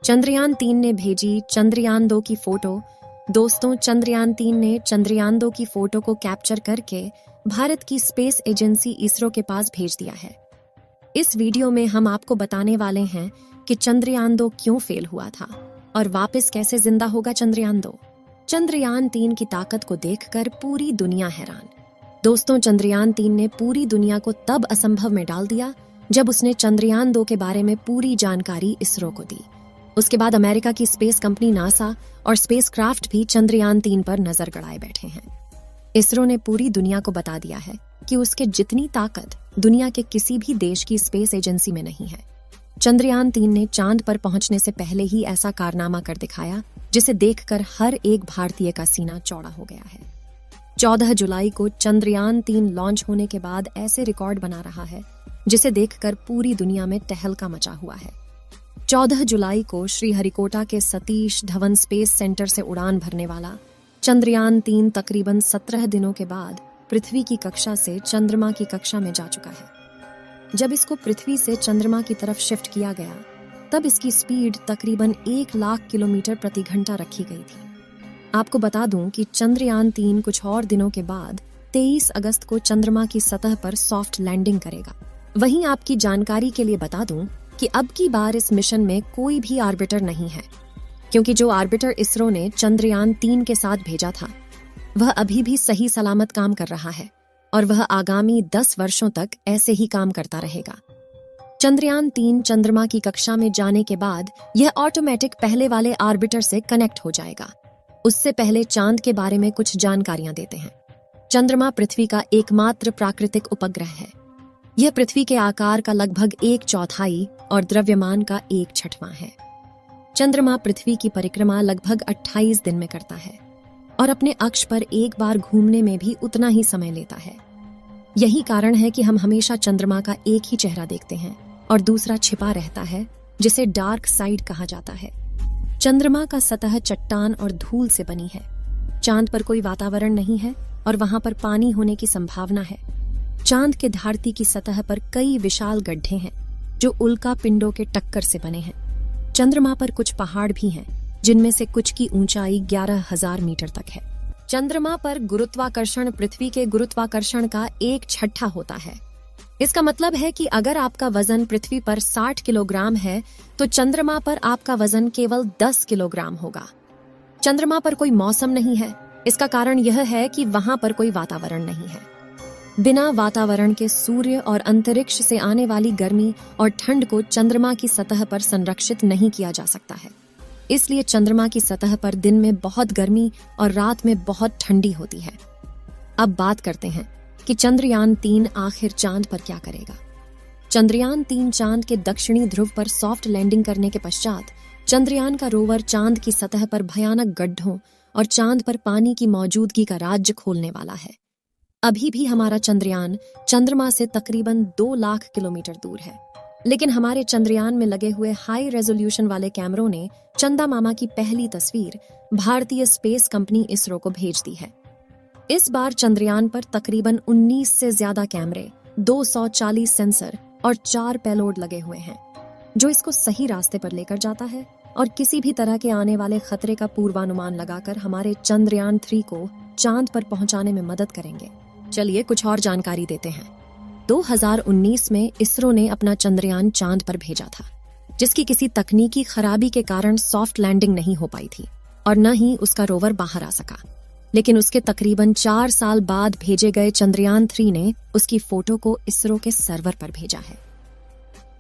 चंद्रयान-3 ने भेजी चंद्रयान-2 की फोटो। दोस्तों, चंद्रयान-3 ने चंद्रयान-2 की फोटो को कैप्चर करके भारत की स्पेस एजेंसी इसरो के पास भेज दिया है। इस वीडियो में हम आपको बताने वाले हैं कि चंद्रयान-2 क्यों फेल हुआ था और वापस कैसे जिंदा होगा चंद्रयान-2। चंद्रयान-3 की ताकत को देखकर पूरी दुनिया हैरान। दोस्तों, चंद्रयान-3 ने पूरी दुनिया को तब असंभव में डाल दिया जब उसने चंद्रयान-2 के बारे में पूरी जानकारी इसरो को दी। उसके बाद अमेरिका की स्पेस कंपनी नासा और स्पेसक्राफ्ट भी चंद्रयान-3 पर नजर गड़ाए बैठे हैं। इसरो ने पूरी दुनिया को बता दिया है कि उसके जितनी ताकत दुनिया के किसी भी देश की स्पेस एजेंसी में नहीं है। चंद्रयान-3 ने चांद पर पहुंचने से पहले ही ऐसा कारनामा कर दिखाया जिसे देखकर हर एक भारतीय का सीना चौड़ा हो गया है। 14 जुलाई को चंद्रयान-3 लॉन्च होने के बाद ऐसे रिकॉर्ड बना रहा है जिसे देखकर पूरी दुनिया में तहलका मचा हुआ है। 14 जुलाई को श्रीहरिकोटा के सतीश धवन स्पेस सेंटर से उड़ान भरने वाला चंद्रयान-3 तकरीबन 17 दिनों के बाद पृथ्वी की कक्षा से चंद्रमा की कक्षा में जा चुका है। जब इसको पृथ्वी से चंद्रमा की तरफ शिफ्ट किया गया, तब इसकी स्पीड तकरीबन 1 लाख किलोमीटर प्रति घंटा रखी गई थी। आपको बता दूं कि चंद्रयान-3 कुछ और दिनों के बाद 23 अगस्त को चंद्रमा की सतह पर सॉफ्ट लैंडिंग करेगा। वहीं आपकी जानकारी के लिए बता दूं कि अब की बार इस मिशन में कोई भी आर्बिटर नहीं है, क्योंकि जो आर्बिटर इसरो ने चंद्रयान-3 के साथ भेजा था वह अभी भी सही सलामत काम कर रहा है और वह आगामी 10 वर्षों तक ऐसे ही काम करता रहेगा। चंद्रयान-3 चंद्रमा की कक्षा में जाने के बाद यह ऑटोमेटिक पहले वाले आर्बिटर से कनेक्ट हो जाएगा। उससे पहले चांद के बारे में कुछ जानकारियां देते हैं। चंद्रमा पृथ्वी का एकमात्र प्राकृतिक उपग्रह है। यह पृथ्वी के आकार का लगभग 1/4 और द्रव्यमान का 1/6 है। चंद्रमा पृथ्वी की परिक्रमा लगभग 28 दिन में करता है और अपने अक्ष पर एक बार घूमने में भी उतना ही समय लेता है। यही कारण है कि हम हमेशा चंद्रमा का एक ही चेहरा देखते हैं और दूसरा छिपा रहता है, जिसे डार्क साइड कहा जाता है। चंद्रमा का सतह चट्टान और धूल से बनी है। चांद पर कोई वातावरण नहीं है और वहां पर पानी होने की संभावना है। चांद के धरती की सतह पर कई विशाल गड्ढे हैं जो उल्का पिंडों के टक्कर से बने हैं। चंद्रमा पर कुछ पहाड़ भी हैं, जिनमें से कुछ की ऊंचाई 11,000 मीटर तक है। चंद्रमा पर गुरुत्वाकर्षण पृथ्वी के गुरुत्वाकर्षण का 1/6 होता है। इसका मतलब है कि अगर आपका वजन पृथ्वी पर 60 किलोग्राम है तो चंद्रमा पर आपका वजन केवल 10 किलोग्राम होगा। चंद्रमा पर कोई मौसम नहीं है। इसका कारण यह है कि वहां पर कोई वातावरण नहीं है। बिना वातावरण के सूर्य और अंतरिक्ष से आने वाली गर्मी और ठंड को चंद्रमा की सतह पर संरक्षित नहीं किया जा सकता है। इसलिए चंद्रमा की सतह पर दिन में बहुत गर्मी और रात में बहुत ठंडी होती है। अब बात करते हैं कि चंद्रयान-3 आखिर चांद पर क्या करेगा। चंद्रयान-3 चांद के दक्षिणी ध्रुव पर सॉफ्ट लैंडिंग करने के पश्चात चंद्रयान का रोवर चांद की सतह पर भयानक गड्ढों और चांद पर पानी की मौजूदगी का राज्य खोलने वाला है। अभी भी हमारा चंद्रयान चंद्रमा से तकरीबन 2 लाख किलोमीटर दूर है, लेकिन हमारे चंद्रयान में लगे हुए हाई रेजोल्यूशन वाले कैमरों ने चंदा मामा की पहली तस्वीर भारतीय स्पेस कंपनी इसरो को भेज दी है। इस बार चंद्रयान पर तकरीबन 19 से ज्यादा कैमरे, 240 सेंसर और 4 पेलोड लगे हुए हैं, जो इसको सही रास्ते पर लेकर जाता है और किसी भी तरह के आने वाले खतरे का पूर्वानुमान लगाकर हमारे चंद्रयान-3 को चांद पर पहुंचाने में मदद करेंगे। चलिए कुछ और जानकारी देते हैं। 2019 में इसरो ने अपना चंद्रयान चांद पर भेजा था, जिसकी किसी तकनीकी खराबी के कारण सॉफ्ट लैंडिंग नहीं हो पाई थी और न ही उसका रोवर बाहर आ सका। लेकिन उसके तकरीबन 4 साल बाद भेजे गए चंद्रयान-3 ने उसकी फोटो को इसरो के सर्वर पर भेजा है।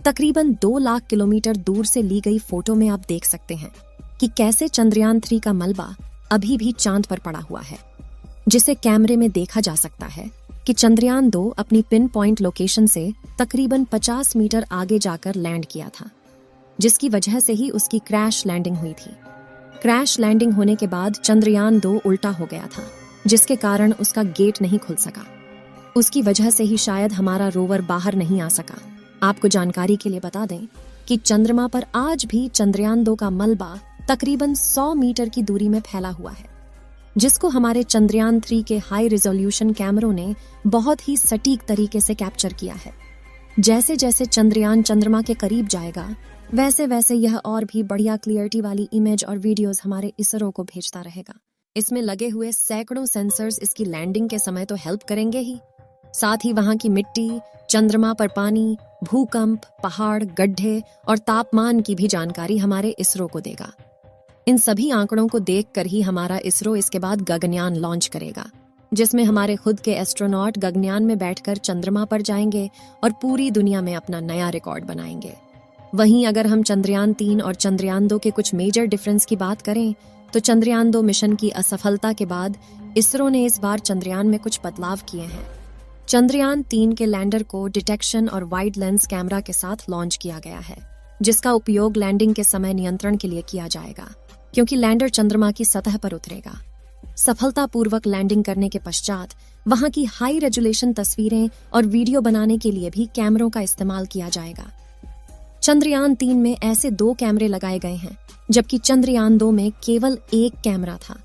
तकरीबन 2 लाख किलोमीटर दूर से ली गई फोटो में आप देख सकते हैं कि कैसे चंद्रयान-3 का मलबा अभी भी चांद पर पड़ा हुआ है, जिसे कैमरे में देखा जा सकता है कि चंद्रयान-2 अपनी पिन पॉइंट लोकेशन से तकरीबन 50 मीटर आगे जाकर लैंड किया था, जिसकी वजह से ही उसकी क्रैश लैंडिंग हुई थी। क्रैश लैंडिंग होने के बाद चंद्रयान-2 उल्टा हो गया था, जिसके कारण उसका गेट नहीं खुल सका। उसकी वजह से ही शायद हमारा रोवर बाहर नहीं आ सका। आपको जानकारी के लिए बता दें कि चंद्रमा पर आज भी चंद्रयान-2 का मलबा तकरीबन 100 मीटर की दूरी में फैला हुआ है, जिसको हमारे चंद्रयान-3 के हाई रिजोल्यूशन कैमरों ने बहुत ही सटीक तरीके से कैप्चर किया है। जैसे जैसे चंद्रयान चंद्रमा के करीब जाएगा, वैसे वैसे यह और भी बढ़िया क्लियरिटी वाली इमेज और वीडियोस हमारे इसरो को भेजता रहेगा। इसमें लगे हुए सैकड़ों सेंसर्स इसकी लैंडिंग के समय तो हेल्प करेंगे ही, साथ ही वहां की मिट्टी, चंद्रमा पर पानी, भूकंप, पहाड़, गड्ढे और तापमान की भी जानकारी हमारे इसरो को देगा। इन सभी आंकड़ों को देखकर ही हमारा इसरो इसके बाद गगनयान लॉन्च करेगा, जिसमें हमारे खुद के एस्ट्रोनॉट गगनयान में बैठकर चंद्रमा पर जाएंगे और पूरी दुनिया में अपना नया रिकॉर्ड बनाएंगे। वहीं अगर हम चंद्रयान 3 और चंद्रयान 2 के कुछ मेजर डिफरेंस की बात करें तो चंद्रयान 2 मिशन की असफलता के बाद इसरो ने इस बार चंद्रयान में कुछ बदलाव किए हैं। चंद्रयान 3 के लैंडर को डिटेक्शन और वाइड लेंस कैमरा के साथ लॉन्च किया गया है, जिसका उपयोग लैंडिंग के समय नियंत्रण के लिए किया जाएगा, क्योंकि लैंडर चंद्रमा की सतह पर उतरेगा। सफलतापूर्वक लैंडिंग करने के पश्चात वहां की हाई रेजोल्यूशन तस्वीरें और वीडियो बनाने के लिए भी कैमरों का इस्तेमाल किया जाएगा। चंद्रयान 3 में ऐसे 2 कैमरे लगाए गए हैं, जबकि चंद्रयान 2 में केवल 1 कैमरा था।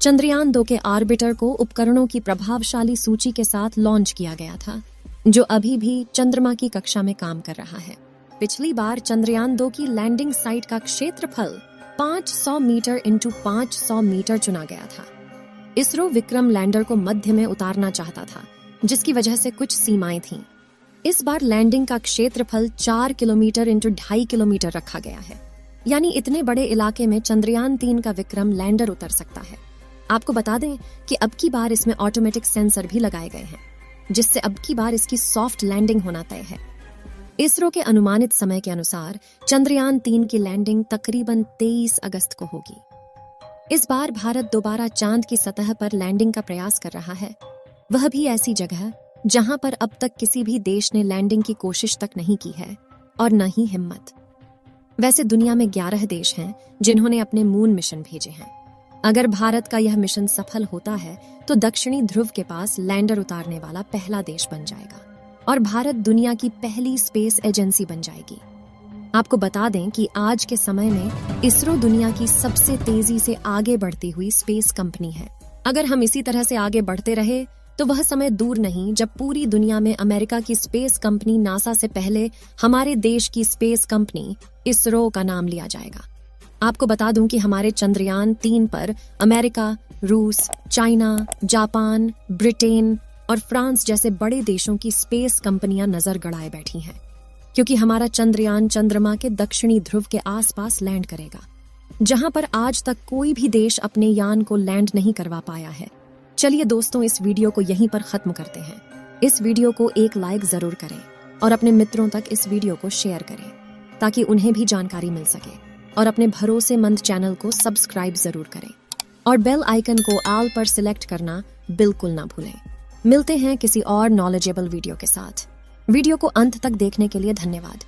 चंद्रयान 2 के ऑर्बिटर को उपकरणों की प्रभावशाली सूची के साथ लॉन्च किया गया था, जो अभी भी चंद्रमा की कक्षा में काम कर रहा है। पिछली बार चंद्रयान 2 की लैंडिंग साइट का क्षेत्रफल 500 मीटर इंटू 500 मीटर चुना गया था। इसरो विक्रम लैंडर को मध्य में उतारना चाहता था, जिसकी वजह से कुछ सीमाएं थीं। इस बार लैंडिंग का क्षेत्रफल 4 किलोमीटर इंटू 2.5 किलोमीटर रखा गया है, यानी इतने बड़े इलाके में चंद्रयान 3 का विक्रम लैंडर उतर सकता है। आपको बता दें कि अब की बार इसमें ऑटोमेटिक सेंसर भी लगाए गए हैं, जिससे अब की बार इसकी सॉफ्ट लैंडिंग होना तय है। इसरो के अनुमानित समय के अनुसार चंद्रयान 3 की लैंडिंग तकरीबन 23 अगस्त को होगी। इस बार भारत दोबारा चांद की सतह पर लैंडिंग का प्रयास कर रहा है, वह भी ऐसी जगह जहां पर अब तक किसी भी देश ने लैंडिंग की कोशिश तक नहीं की है और न ही हिम्मत। वैसे दुनिया में 11 देश हैं जिन्होंने अपने मून मिशन भेजे हैं। अगर भारत का यह मिशन सफल होता है तो दक्षिणी ध्रुव के पास लैंडर उतारने वाला पहला देश बन जाएगा और भारत दुनिया की पहली स्पेस एजेंसी बन जाएगी। आपको बता दें कि आज के समय में इसरो दुनिया की सबसे तेजी से आगे बढ़ती हुई स्पेस कंपनी है। अगर हम इसी तरह से आगे बढ़ते रहे तो वह समय दूर नहीं जब पूरी दुनिया में अमेरिका की स्पेस कंपनी नासा से पहले हमारे देश की स्पेस कंपनी इसरो का नाम लिया जाएगा। आपको बता दूं कि हमारे चंद्रयान 3 पर अमेरिका, रूस, चाइना, जापान, ब्रिटेन और फ्रांस जैसे बड़े देशों की स्पेस कंपनियां नजर गड़ाए बैठी हैं, क्योंकि हमारा चंद्रयान चंद्रमा के दक्षिणी ध्रुव के आसपास लैंड करेगा, जहां पर आज तक कोई भी देश अपने यान को लैंड नहीं करवा पाया है। चलिए दोस्तों, इस वीडियो को यहीं पर खत्म करते हैं। इस वीडियो को एक लाइक जरूर करें और अपने मित्रों तक इस वीडियो को शेयर करें, ताकि उन्हें भी जानकारी मिल सके, और अपने भरोसेमंद चैनल को सब्सक्राइब जरूर करें और बेल आइकन को ऑल पर सिलेक्ट करना बिल्कुल ना भूलें। मिलते हैं किसी और नॉलेजेबल वीडियो के साथ। वीडियो को अंत तक देखने के लिए धन्यवाद।